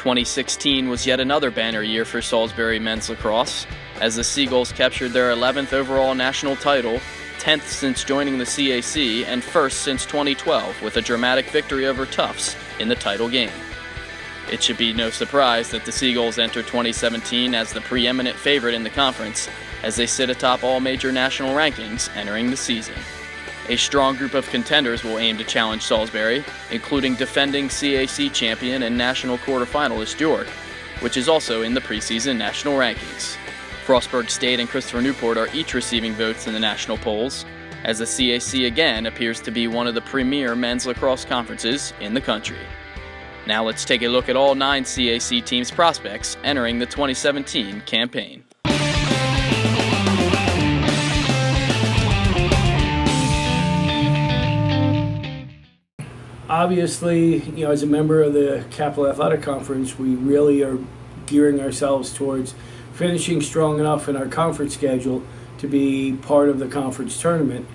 2016 was yet another banner year for Salisbury men's lacrosse, as the Seagulls captured their 11th overall national title, 10th since joining the CAC, and 1st since 2012 with a dramatic victory over Tufts in the title game. It should be no surprise that the Seagulls enter 2017 as the preeminent favorite in the conference, as they sit atop all major national rankings entering the season. A strong group of contenders will aim to challenge Salisbury, including defending CAC champion and national quarterfinalist York, which is also in the preseason national rankings. Frostburg State and Christopher Newport are each receiving votes in the national polls, as the CAC again appears to be one of the premier men's lacrosse conferences in the country. Now let's take a look at all 9 CAC teams' prospects entering the 2017 campaign. Obviously, as a member of the Capital Athletic Conference, we really are gearing ourselves towards finishing strong enough in our conference schedule to be part of the conference tournament.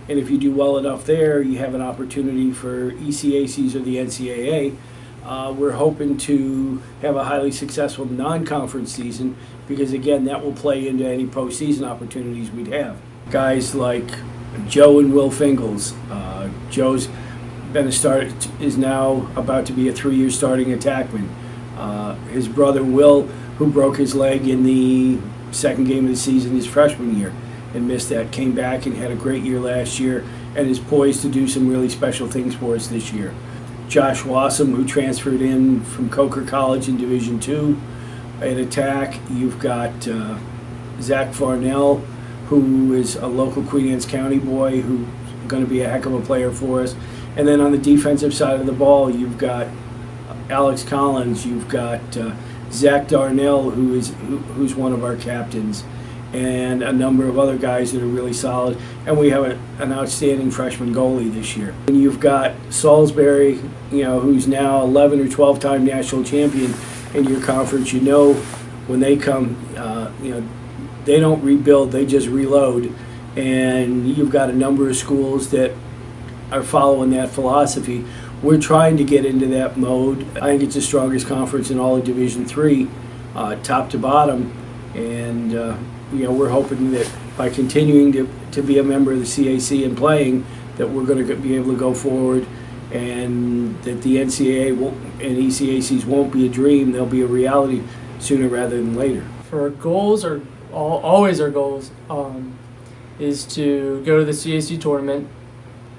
And if you do well enough there, you have an opportunity for ECACs or the NCAA. We're hoping to have a highly successful non-conference season because, again, that will play into any postseason opportunities we'd have. Guys like Joe and Will Fingles. Joe's been is now about to be a 3-year starting attackman. His brother Will, who broke his leg in the second game of the season his freshman year and missed that, came back and had a great year last year and is poised to do some really special things for us this year. Josh Wassam, who transferred in from Coker College in Division II at attack. You've got Zach Farnell, who is a local Queen Anne's County boy who's going to be a heck of a player for us. And then on the defensive side of the ball, you've got Alex Collins, you've got Zach Darnell, who's one of our captains, and a number of other guys that are really solid. And we have an outstanding freshman goalie this year. And you've got Salisbury, who's now 11 or 12-time national champion in your conference. When they come, they don't rebuild, they just reload. And you've got a number of schools that are following that philosophy. We're trying to get into that mode. I think it's the strongest conference in all of Division III, top to bottom. And we're hoping that by continuing to be a member of the CAC and playing, that we're going to be able to go forward, and that the NCAA and ECACs won't be a dream, they'll be a reality sooner rather than later. For our goals, always our goals is to go to the CAC tournament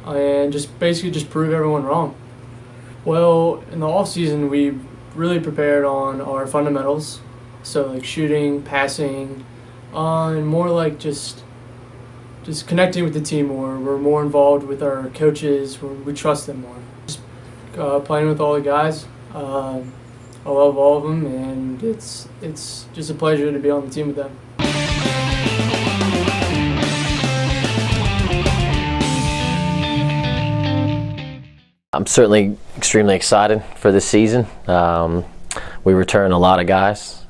and just prove everyone wrong. Well, in the off season, we really prepared on our fundamentals, so like shooting, passing, and more like just connecting with the team more. We're more involved with our coaches. We trust them more. Just playing with all the guys. I love all of them, and it's just a pleasure to be on the team with them. I'm certainly extremely excited for this season. We return a lot of guys.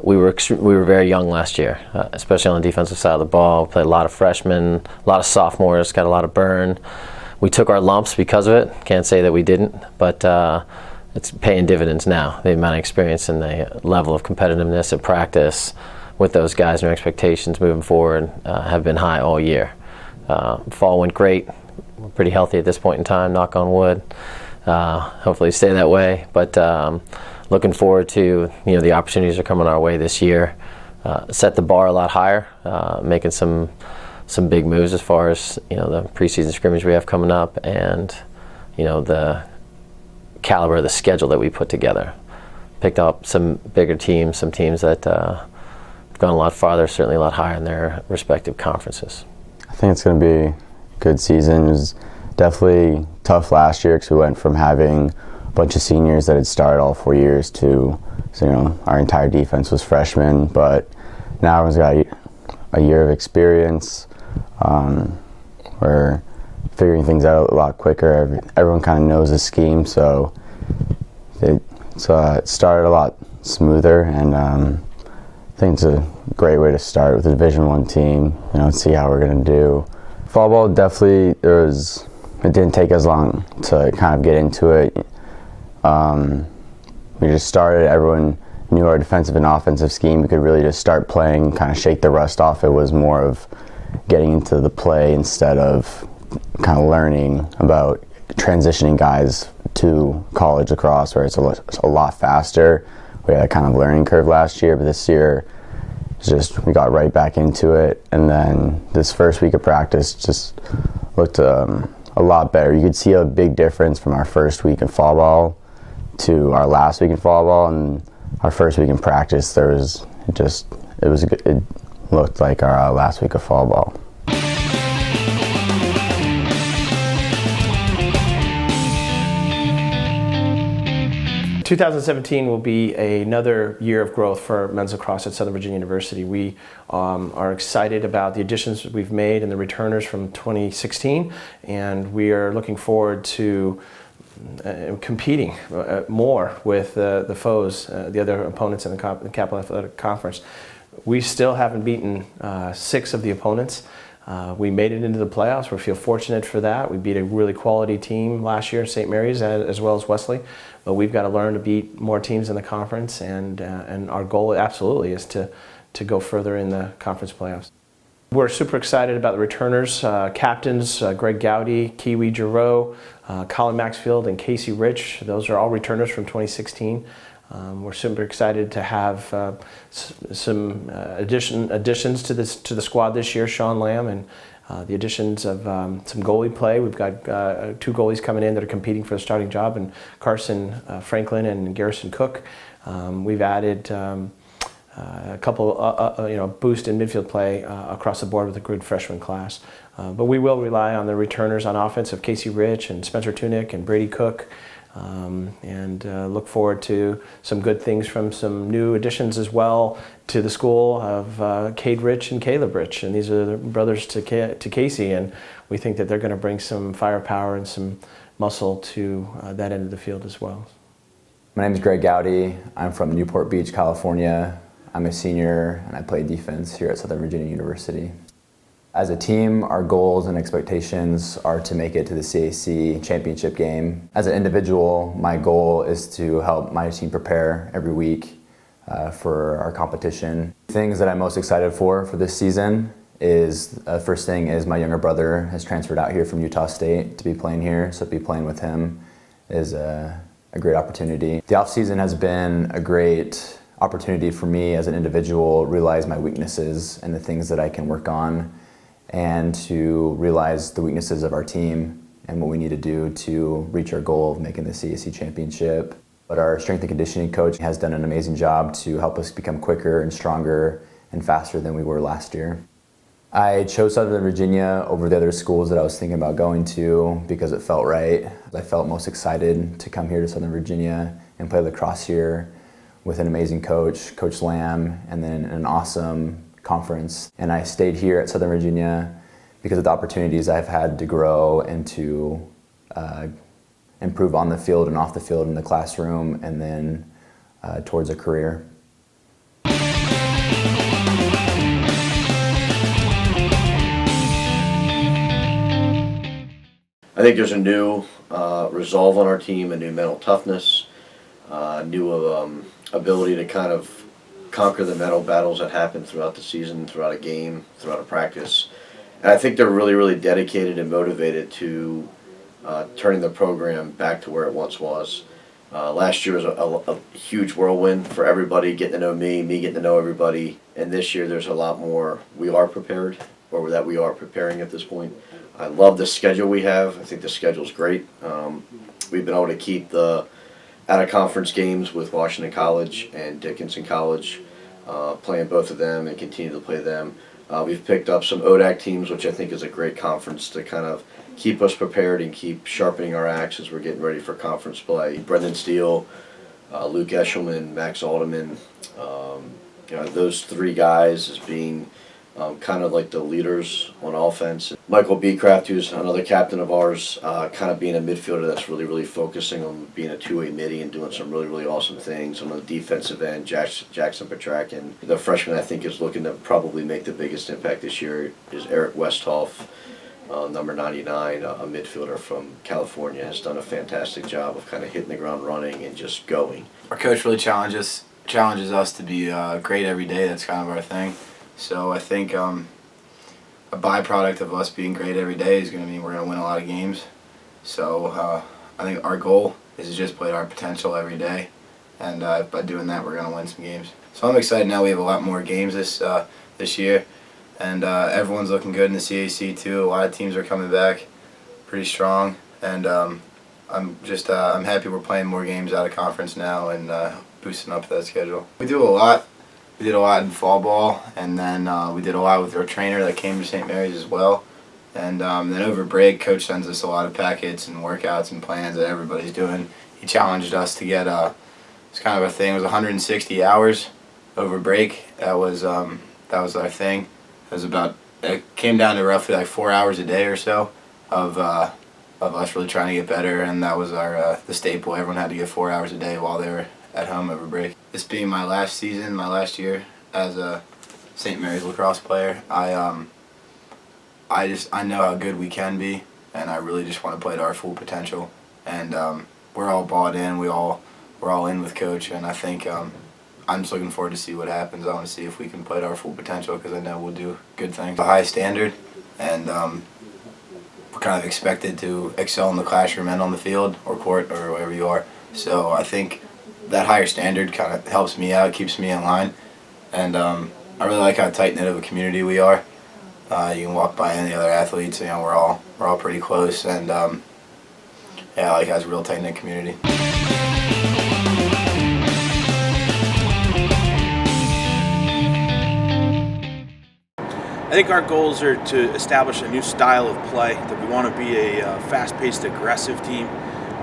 We were very young last year, especially on the defensive side of the ball. We played a lot of freshmen, a lot of sophomores, got a lot of burn. We took our lumps because of it. Can't say that we didn't, but it's paying dividends now. The amount of experience and the level of competitiveness at practice with those guys and their expectations moving forward have been high all year. Fall went great. We're pretty healthy at this point in time, knock on wood. Hopefully stay that way, but looking forward to the opportunities that are coming our way this year. Set the bar a lot higher, making some big moves as far as the preseason scrimmage we have coming up, and the caliber of the schedule that we put together. Picked up some bigger teams, some teams that have gone a lot farther, certainly a lot higher in their respective conferences. I think it's going to be a good season. It was definitely tough last year because we went from having a bunch of seniors that had started all 4 years to, our entire defense was freshmen, but now everyone's got a year of experience. We're figuring things out a lot quicker. Everyone kind of knows the scheme, so it started a lot smoother, and I think it's a great way to start with a Division I team, see how we're going to do. Fall ball, definitely, it didn't take as long to kind of get into it. we just started. Everyone knew our defensive and offensive scheme. We could really just start playing, kind of shake the rust off. It was more of getting into the play instead of kind of learning about transitioning guys to college lacrosse, where it's a lot faster. We had a kind of learning curve last year, but this year we got right back into it. And then this first week of practice just looked a lot better. You could see a big difference from our first week in fall ball to our last week in fall ball. And our first week in practice, it looked like our last week of fall ball. 2017 will be another year of growth for men's lacrosse at Southern Virginia University. We are excited about the additions we've made and the returners from 2016, and we are looking forward to competing more with the foes, the other opponents in the Capital Athletic Conference. We still haven't beaten 6 of the opponents. We made it into the playoffs. We feel fortunate for that. We beat a really quality team last year, St. Mary's, as well as Wesley. But we've got to learn to beat more teams in the conference, and our goal absolutely is to go further in the conference playoffs. We're super excited about the returners, captains Greg Gowdy, Kiwi Giroux, Colin Maxfield, and Casey Rich. Those are all returners from 2016. We're super excited to have some additions to the squad this year. Sean Lamb and the additions of some goalie play. We've got 2 goalies coming in that are competing for the starting job, and Carson Franklin and Garrison Cook. We've added a couple, boost in midfield play across the board with a good freshman class. But we will rely on the returners on offense of Casey Rich and Spencer Tunick and Brady Cook. And look forward to some good things from some new additions as well to the school of Cade Rich and Caleb Rich. And these are the brothers to Casey, and we think that they're going to bring some firepower and some muscle to that end of the field as well. My name is Greg Gowdy. I'm from Newport Beach, California. I'm a senior and I play defense here at Southern Virginia University. As a team, our goals and expectations are to make it to the CAC championship game. As an individual, my goal is to help my team prepare every week for our competition. Things that I'm most excited for this season is, first thing is my younger brother has transferred out here from Utah State to be playing here, so to be playing with him is a great opportunity. The off season has been a great opportunity for me as an individual, realize my weaknesses and the things that I can work on, and to realize the weaknesses of our team and what we need to do to reach our goal of making the CAC championship. But our strength and conditioning coach has done an amazing job to help us become quicker and stronger and faster than we were last year. I chose Southern Virginia over the other schools that I was thinking about going to because it felt right. I felt most excited to come here to Southern Virginia and play lacrosse here with an amazing coach, Coach Lamb, and then an awesome conference. And I stayed here at Southern Virginia because of the opportunities I've had to grow and to improve on the field and off the field in the classroom, and then towards a career. I think there's a new resolve on our team, a new mental toughness, new ability to kind of conquer the mental battles that happen throughout the season, throughout a game, throughout a practice. And I think they're really, really dedicated and motivated to turning the program back to where it once was. Last year was a huge whirlwind for everybody, getting to know me getting to know everybody. And this year there's a lot more we are prepared, or that we are preparing at this point. I love the schedule we have. I think the schedule's great. We've been able to keep the out-of-conference games with Washington College and Dickinson College, playing both of them and continue to play them. We've picked up some ODAC teams, which I think is a great conference to kind of keep us prepared and keep sharpening our axe as we're getting ready for conference play. Brendan Steele, Luke Eshelman, Max Alderman, those 3 guys as being kind of like the leaders on offense. Michael Beecraft, who's another captain of ours, kind of being a midfielder that's really, really focusing on being a two-way middie and doing some really, really awesome things. On the defensive end, Jackson Petrak, and the freshman I think is looking to probably make the biggest impact this year is Eric Westhoff. number 99, a midfielder from California, has done a fantastic job of kind of hitting the ground running and just going. Our coach really challenges us to be great every day. That's kind of our thing. So I think a byproduct of us being great every day is going to mean we're going to win a lot of games. So I think our goal is to just play to our potential every day, and by doing that, we're going to win some games. So I'm excited now. We have a lot more games this year, and everyone's looking good in the CAC too. A lot of teams are coming back pretty strong, and I'm happy we're playing more games out of conference now and boosting up that schedule. We do a lot. We did a lot in fall ball, and then we did a lot with our trainer that came to St. Mary's as well. And then over break, Coach sends us a lot of packets and workouts and plans that everybody's doing. He challenged us to get, it's kind of a thing, it was 160 hours over break. That was our thing. It came down to roughly like 4 hours a day or so of us really trying to get better, and that was the staple. Everyone had to get 4 hours a day while they were at home over break. This being my last season, my last year as a St. Mary's lacrosse player, I know how good we can be, and I really just want to play to our full potential. And we're all bought in. We're all in with Coach, and I think I'm just looking forward to see what happens. I want to see if we can play to our full potential because I know we'll do good things. A high standard, and we're kind of expected to excel in the classroom and on the field or court or wherever you are. So I think that higher standard kind of helps me out, keeps me in line, and I really like how tight-knit of a community we are. You can walk by any other athletes, you know, we're all pretty close, and yeah, like has a real tight-knit community. I think our goals are to establish a new style of play, that we want to be a fast-paced, aggressive team.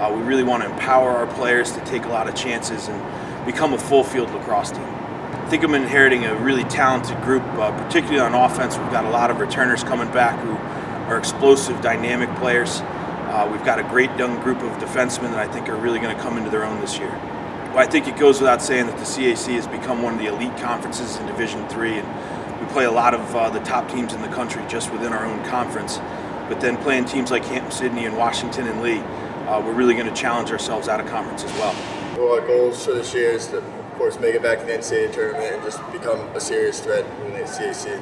We really want to empower our players to take a lot of chances and become a full-field lacrosse team. I think I'm inheriting a really talented group, particularly on offense. We've got a lot of returners coming back who are explosive, dynamic players. We've got a great young group of defensemen that I think are really going to come into their own this year. Well, I think it goes without saying that the CAC has become one of the elite conferences in Division III, and we play a lot of the top teams in the country just within our own conference. But then playing teams like Hampton-Sydney and Washington and Lee, we're really going to challenge ourselves out of conference as well. Well, our goals for this year is to, of course, make it back to the NCAA tournament and just become a serious threat in the CAC.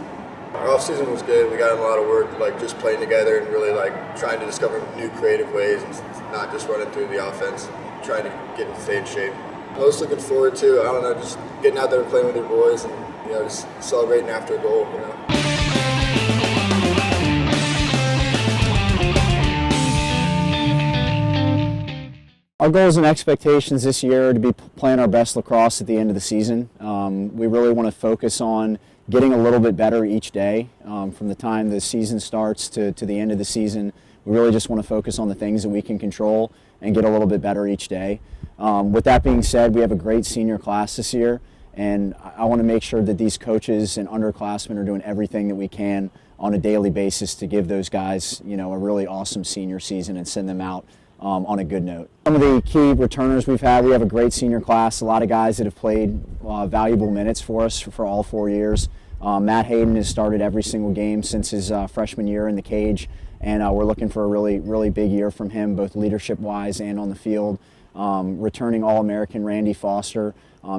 Our off-season was good. We got in a lot of work, like just playing together and really like trying to discover new creative ways and not just running through the offense, trying to get in stay in shape. Most looking forward to, I don't know, just getting out there and playing with your boys and, you know, just celebrating after a goal, you know. Our goals and expectations this year are to be playing our best lacrosse at the end of the season. We really want to focus on getting a little bit better each day. From the time the season starts to the end of the season, we really just want to focus on the things that we can control and get a little bit better each day. With that being said, we have a great senior class this year, and I want to make sure that these coaches and underclassmen are doing everything that we can on a daily basis to give those guys, you know, a really awesome senior season and send them out on a good note. Some of the key returners we have a great senior class, a lot of guys that have played valuable minutes for us for all 4 years. Matt Hayden has started every single game since his freshman year in the cage, and we're looking for a really big year from him, both leadership-wise and on the field. Returning All-American Randy Foster,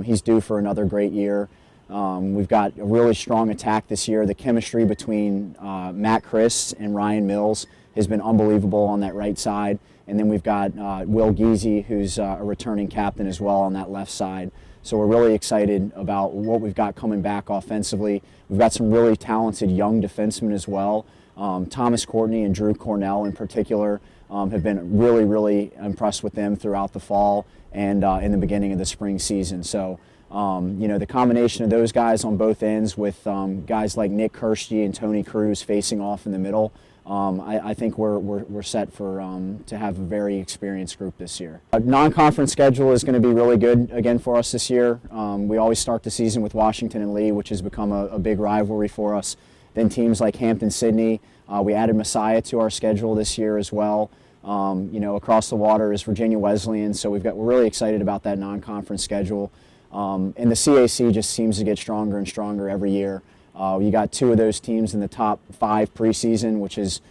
he's due for another great year. We've got a really strong attack this year. The chemistry between Matt Chris and Ryan Mills has been unbelievable on that right side. And then we've got Will Geezy, who's a returning captain as well on that left side. So we're really excited about what we've got coming back offensively. We've got some really talented young defensemen as well. Thomas Courtney and Drew Cornell in particular have been really impressed with them throughout the fall and in the beginning of the spring season. So, you know, the combination of those guys on both ends with guys like Nick Kirsty and Tony Cruz facing off in the middle, I think we're set for to have a very experienced group this year. Our non-conference schedule is going to be really good again for us this year. We always start the season with Washington and Lee, which has become a big rivalry for us. Then teams like Hampton-Sydney. We added Messiah to our schedule this year as well. You know, across the water is Virginia Wesleyan, so we're really excited about that non-conference schedule. And the CAC just seems to get stronger and stronger every year. You got 2 of those teams in the top 5 preseason, which is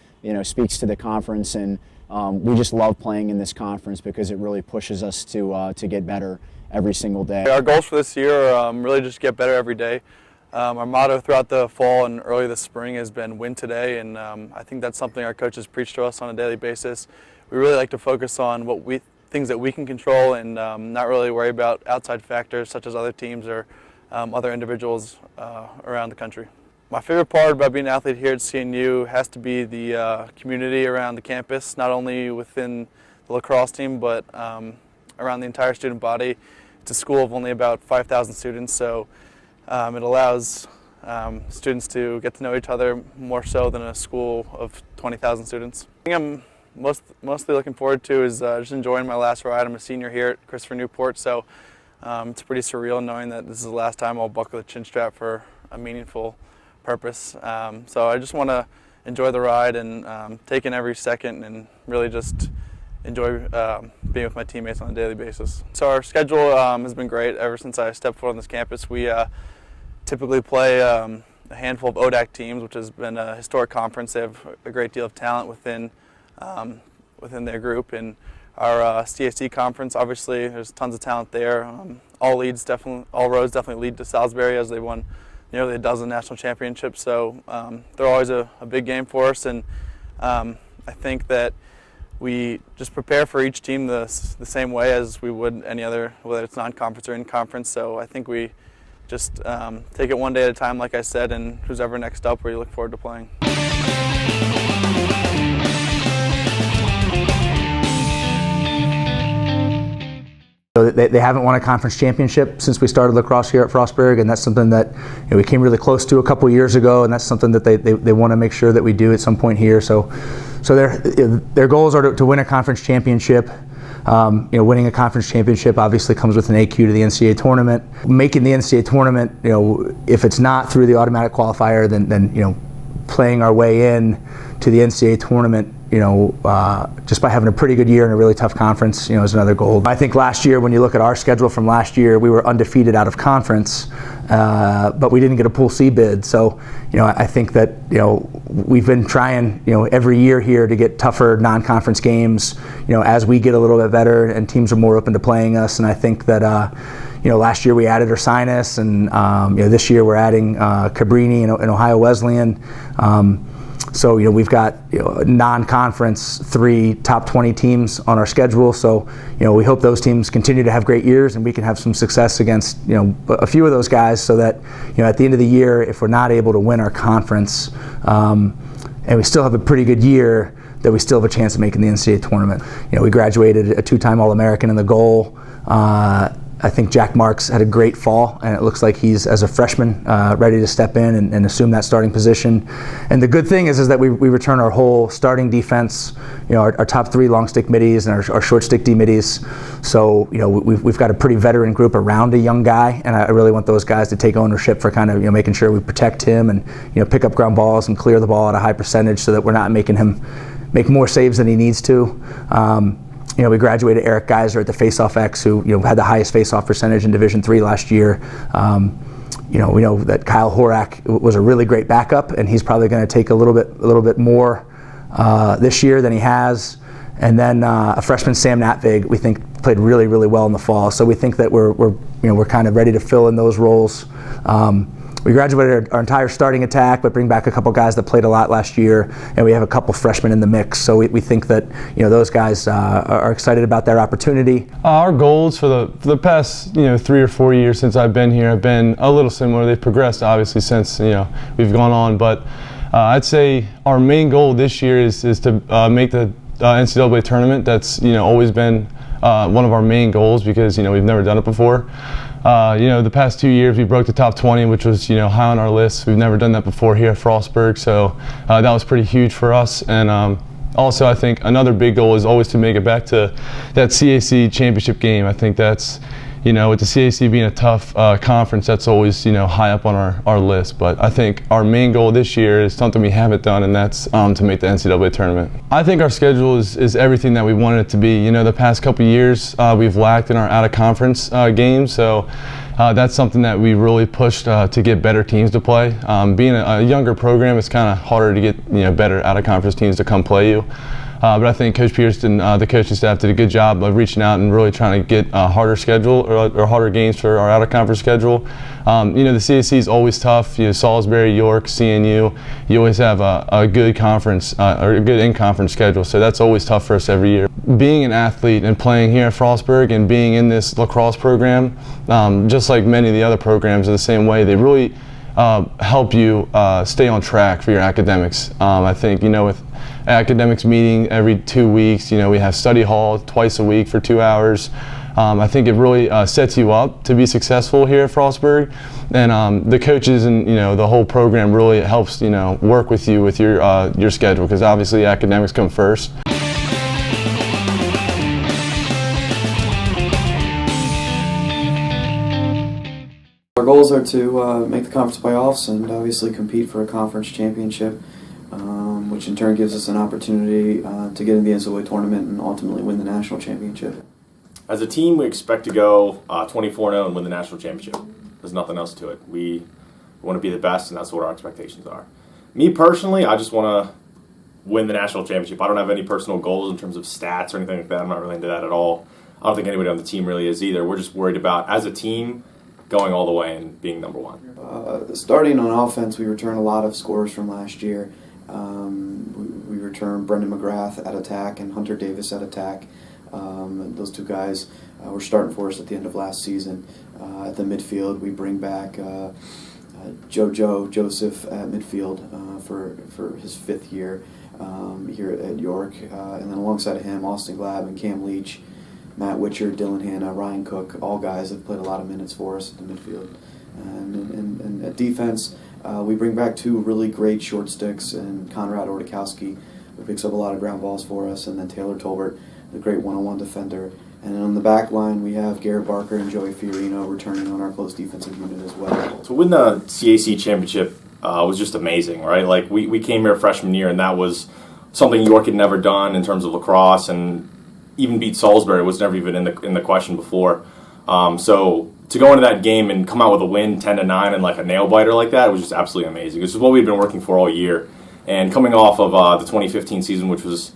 speaks to the conference, and we just love playing in this conference because it really pushes us to get better every single day. Our goals for this year are really just get better every day. Our motto throughout the fall and early this spring has been win today, and I think that's something our coaches preach to us on a daily basis. We really like to focus on things that we can control and not really worry about outside factors such as other teams or other individuals around the country. My favorite part about being an athlete here at CNU has to be the community around the campus, not only within the lacrosse team but around the entire student body. It's a school of only about 5,000 students, so it allows students to get to know each other more so than a school of 20,000 students. The thing I'm mostly looking forward to is just enjoying my last ride. I'm a senior here at Christopher Newport, so it's pretty surreal knowing that this is the last time I'll buckle the chin strap for a meaningful purpose. So I just want to enjoy the ride and take in every second and really just enjoy being with my teammates on a daily basis. So our schedule has been great ever since I stepped foot on this campus. We typically play a handful of ODAC teams, which has been a historic conference. They have a great deal of talent within their group. And our CAC conference, obviously, there's tons of talent there. All roads definitely lead to Salisbury, as they've won nearly a dozen national championships. So they're always a big game for us, and I think that we just prepare for each team the same way as we would any other, whether it's non-conference or in-conference. So I think we just take it one day at a time, like I said, and who's ever next up, we look forward to playing. So they haven't won a conference championship since we started lacrosse here at Frostburg, and that's something that we came really close to a couple years ago, and that's something that they want to make sure that we do at some point here. So their goals are to win a conference championship. Winning a conference championship obviously comes with an AQ to the NCAA tournament. Making the NCAA tournament, if it's not through the automatic qualifier, then playing our way in to the NCAA tournament, just by having a pretty good year in a really tough conference, is another goal. I think last year, when you look at our schedule from last year, we were undefeated out of conference, but we didn't get a Pool C bid. So, I think that, we've been trying, every year here to get tougher non-conference games, as we get a little bit better and teams are more open to playing us. And I think that, last year we added Ursinus, and this year we're adding Cabrini and Ohio Wesleyan. So we've got non-conference 3 top 20 teams on our schedule. So we hope those teams continue to have great years and we can have some success against a few of those guys, so that at the end of the year, if we're not able to win our conference and we still have a pretty good year, that we still have a chance of making the NCAA tournament. We graduated a 2-time All-American in the goal. I think Jack Marks had a great fall, and it looks like he's, as a freshman, ready to step in and assume that starting position. And the good thing is that we return our whole starting defense, our top 3 long stick middies and our short stick D middies. So we've got a pretty veteran group around a young guy, and I really want those guys to take ownership for kind of making sure we protect him and pick up ground balls and clear the ball at a high percentage, so that we're not making him make more saves than he needs to. We graduated Eric Geiser at the Faceoff X, who had the highest faceoff percentage in Division III last year. We know that Kyle Horak was a really great backup, and he's probably going to take a little bit more this year than he has. And then a freshman, Sam Natvig, we think played really, really well in the fall. So we think that we're kind of ready to fill in those roles. We graduated our entire starting attack, but bring back a couple guys that played a lot last year, and we have a couple freshmen in the mix. So we think that those guys are excited about their opportunity. Our goals for the past 3 or 4 years since I've been here have been a little similar. They've progressed obviously since we've gone on, but I'd say our main goal this year is to make the NCAA tournament. That's always been one of our main goals, because we've never done it before. The past 2 years we broke the top 20, which was high on our list. We've never done that before here at Frostburg, so that was pretty huge for us. And also, I think another big goal is always to make it back to that CAC championship game. I think that's with the CAC being a tough conference, that's always high up on our list. But I think our main goal this year is something we haven't done, and that's to make the NCAA tournament. I think our schedule is everything that we wanted it to be. The past couple years we've lacked in our out-of-conference games, so that's something that we really pushed to get better teams to play. Being a younger program, it's kind of harder to get better out-of-conference teams to come play you. But I think Coach Pearson, the coaching staff, did a good job of reaching out and really trying to get a harder schedule or harder games for our out-of-conference schedule. The CAC is always tough. Salisbury, York, CNU, you always have a good conference or a good in-conference schedule, so that's always tough for us every year. Being an athlete and playing here at Frostburg and being in this lacrosse program, just like many of the other programs are the same way, they really help you stay on track for your academics. I think, with academics meeting every 2 weeks, we have study hall twice a week for 2 hours. I think it really sets you up to be successful here at Frostburg, and the coaches and the whole program really helps work with you with your schedule, because obviously academics come first. Our goals are to make the conference playoffs and obviously compete for a conference championship, which in turn gives us an opportunity to get in the NCAA tournament and ultimately win the national championship. As a team, we expect to go 24-0 and win the national championship. There's nothing else to it. We want to be the best, and that's what our expectations are. Me personally, I just want to win the national championship. I don't have any personal goals in terms of stats or anything like that. I'm not really into that at all. I don't think anybody on the team really is either. We're just worried about, as a team, going all the way and being number one. Starting on offense, we return a lot of scores from last year. We return Brendan McGrath at attack and Hunter Davis at attack. Those two guys were starting for us at the end of last season. At the midfield, we bring back Joseph at midfield for his 5th year here at York. And then alongside of him, Austin Glab and Cam Leach, Matt Witcher, Dylan Hanna, Ryan Cook, all guys have played a lot of minutes for us at the midfield. And at defense, we bring back 2 really great short sticks, and Conrad Ordakowski, who picks up a lot of ground balls for us, and then Taylor Tolbert, the great one-on-one defender. And on the back line, we have Garrett Barker and Joey Fiorino returning on our close defensive unit as well. To win the CAC championship was just amazing, right? Like, we came here freshman year, and that was something York had never done in terms of lacrosse, and even beat Salisbury was never even in the question before. So to go into that game and come out with a win 10-9 and like a nail biter like that, it was just absolutely amazing. This is what we've been working for all year. And coming off of the 2015 season, which was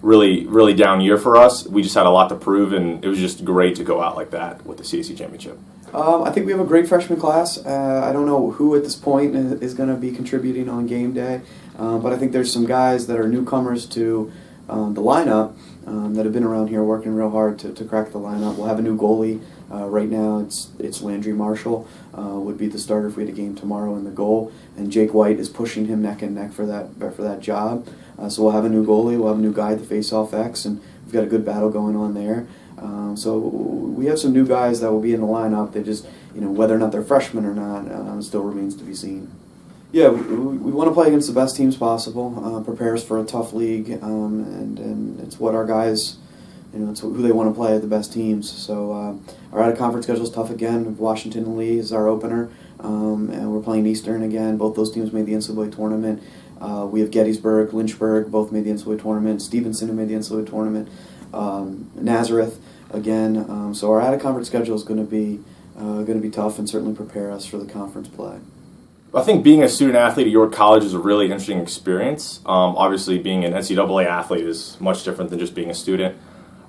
really, really down year for us, we just had a lot to prove, and it was just great to go out like that with the CAC championship. I think we have a great freshman class. I don't know who at this point is going to be contributing on game day, but I think there's some guys that are newcomers to the lineup that have been around here working real hard to crack the lineup. We'll have a new goalie. Right now it's Landry Marshall would be the starter if we had a game tomorrow in the goal, and Jake White is pushing him neck and neck for that job. So we'll have a new goalie, we'll have a new guy at the face-off X, and we've got a good battle going on there. So we have some new guys that will be in the lineup. They just, whether or not they're freshmen or not, still remains to be seen. Yeah, we want to play against the best teams possible, prepare us for a tough league, and it's what our guys, it's who they want to play, the best teams. So our out-of-conference schedule is tough again. Washington and Lee is our opener, and we're playing Eastern again. Both those teams made the NCAA tournament. We have Gettysburg, Lynchburg, both made the NCAA tournament. Stevenson, who made the NCAA tournament. Nazareth again. So our out-of-conference schedule is going to be tough, and certainly prepare us for the conference play. I think being a student athlete at York College is a really interesting experience. Obviously, being an NCAA athlete is much different than just being a student.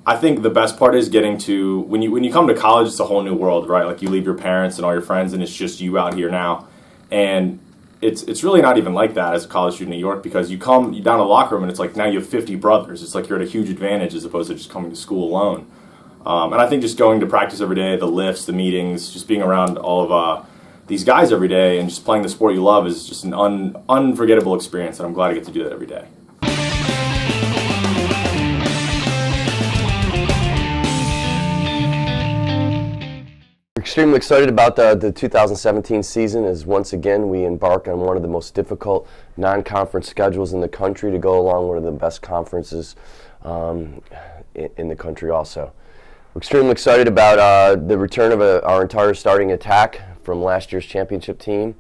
I think the best part is getting to, when you come to college, it's a whole new world, right? Like, you leave your parents and all your friends, and it's just you out here now. And it's really not even like that as a college student at York, because you down to the locker room, and it's like now you have 50 brothers. It's like you're at a huge advantage as opposed to just coming to school alone. And I think just going to practice every day, the lifts, the meetings, just being around all of these guys every day and just playing the sport you love is just an unforgettable experience, and I'm glad I get to do that every day. We're extremely excited about the 2017 season, as once again we embark on one of the most difficult non-conference schedules in the country to go along with one of the best conferences in the country also. We're extremely excited about the return of our entire starting attack from last year's championship team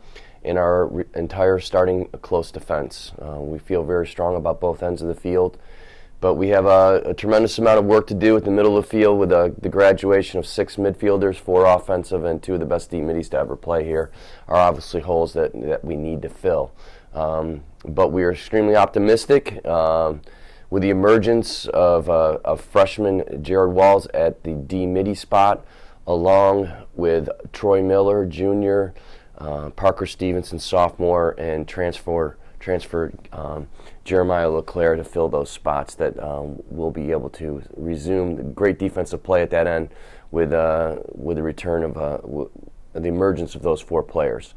and our entire starting close defense. We feel very strong about both ends of the field. But we have a tremendous amount of work to do at the middle of the field with the graduation of 6 midfielders, 4 offensive, and 2 of the best deep middies to ever play here are obviously holes that we need to fill. But we are extremely optimistic with the emergence of freshman Jared Walls at the D midi spot, along with Troy Miller, junior, Parker Stevenson, sophomore, and transferred Jeremiah LeClaire to fill those spots that we'll be able to resume the great defensive play at that end with the return of the emergence of those 4 players.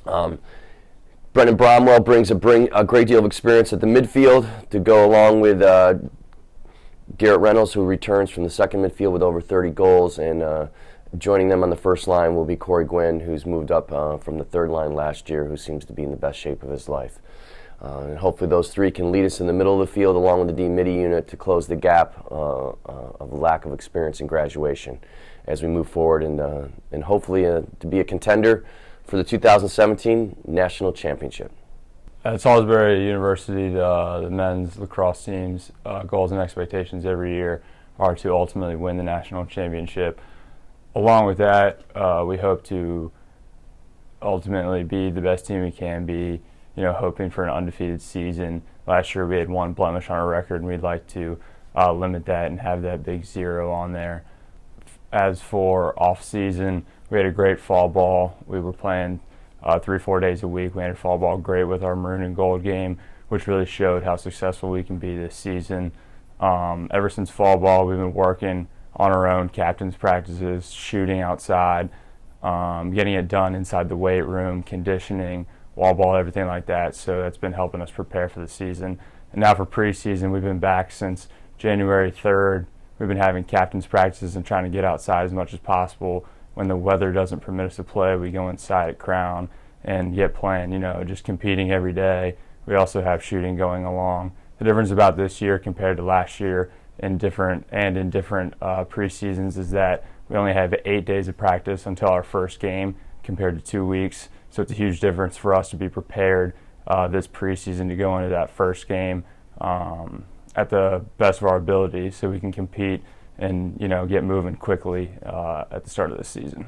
Brendan Bromwell brings a great deal of experience at the midfield to go along with Garrett Reynolds, who returns from the second midfield with over 30 goals, and joining them on the first line will be Corey Gwynn, who's moved up from the third line last year, who seems to be in the best shape of his life. And hopefully those 3 can lead us in the middle of the field along with the D midi unit to close the gap of lack of experience in graduation as we move forward and hopefully to be a contender for the 2017 National Championship. At Salisbury University, the men's lacrosse team's goals and expectations every year are to ultimately win the national championship. Along with that, we hope to ultimately be the best team we can be, hoping for an undefeated season. Last year we had 1 blemish on our record, and we'd like to limit that and have that big 0 on there. As for off-season, we had a great fall ball. We were playing 3-4 days a week. We had a fall ball great with our maroon and gold game, which really showed how successful we can be this season. Ever since fall ball, we've been working on our own captain's practices, shooting outside, getting it done inside the weight room, conditioning, wall ball, everything like that. So that's been helping us prepare for the season. And now for preseason, we've been back since January 3rd. We've been having captain's practices and trying to get outside as much as possible. When the weather doesn't permit us to play, we go inside at Crown and get playing, just competing every day. We also have shooting going along. The difference about this year compared to last year in different preseasons is that we only have 8 days of practice until our first game compared to 2 weeks. So it's a huge difference for us to be prepared this preseason to go into that first game at the best of our ability so we can compete and get moving quickly at the start of the season.